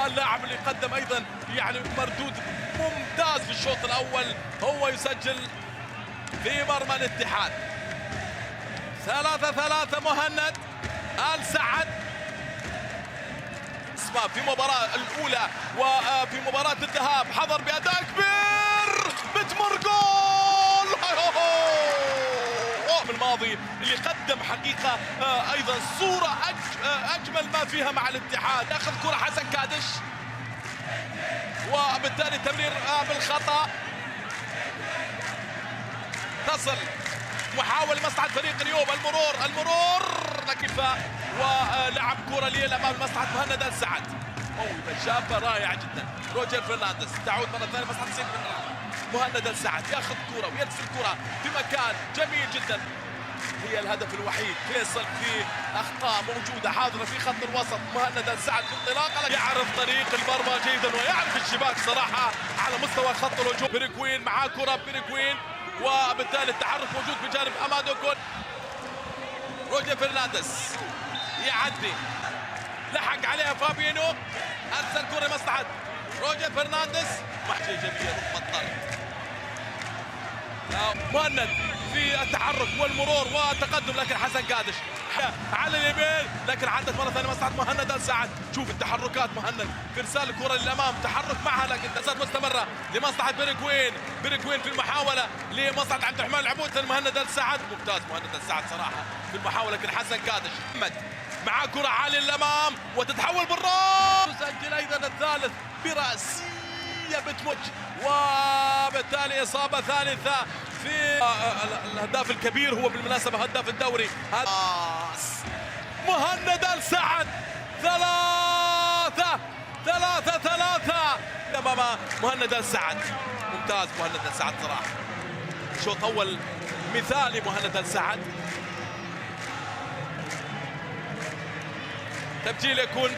اللاعب اللي قدم ايضا يعني مردود ممتاز في الشوط الاول هو يسجل في مرمى الاتحاد. 3-3 مهند آل سعد في مباراة الأولى وفي مباراة الذهاب حضر بأداء كبير بتمر جول من الماضي اللي قدم حقيقة أيضا صورة أجمل ما فيها مع الاتحاد. أخذ كرة حسن كادش وبالتالي تمرير بالخطأ تصل محاولة مصلحة فريق اليوم. المرور لكن ولعب كرة ليه امام مصلحة مهند آل سعد. موهبة شابة رائعة جدا. روجر فرنانديز تعود مرة ثانية مصلحة سيف مهند آل سعد ياخذ كرة ويرسل كرة في مكان جميل جدا. هي الهدف الوحيد. فيصل في اخطاء موجودة حاضرة في خط الوسط. مهند آل سعد بانطلاقة يعرف طريق المرمى جيدا ويعرف الشباك صراحة على مستوى خط الهجوم. بيريغوين معاه كرة بيريغوين وبالتالي التحرك موجود بجانب امادو جول. روجر فرنانديز يعدي لحق عليها فابينو ارسل كره مصلحه روجر فرنانديز محجي جميل ركبه مهند في التحرك والمرور والتقدم لكن حسن قادش على اليمين لكن عدت مره ثانيه مصلحه مهند آل سعد. شوف التحركات مهند في ارسال الكره للامام تحرك معها لكن تسديدات مستمره لمصلحه بيريغوين في المحاوله لمصلحه عبد الرحمن العبود مهند آل سعد. ممتاز مهند آل سعد صراحه في المحاوله لكن حسن قادش محمد مع كره عاليه للامام وتتحول بالراس تسجل ايضا الثالث براسيه بتمج وبالتالي اصابه ثالثه في الهداف الكبير هو بالمناسبة هداف الدوري مهند آل سعد. 3-3 امام مهند آل سعد. ممتاز مهند آل سعد صراحة شوط اول مثالي مهند آل سعد. تبجيل يكون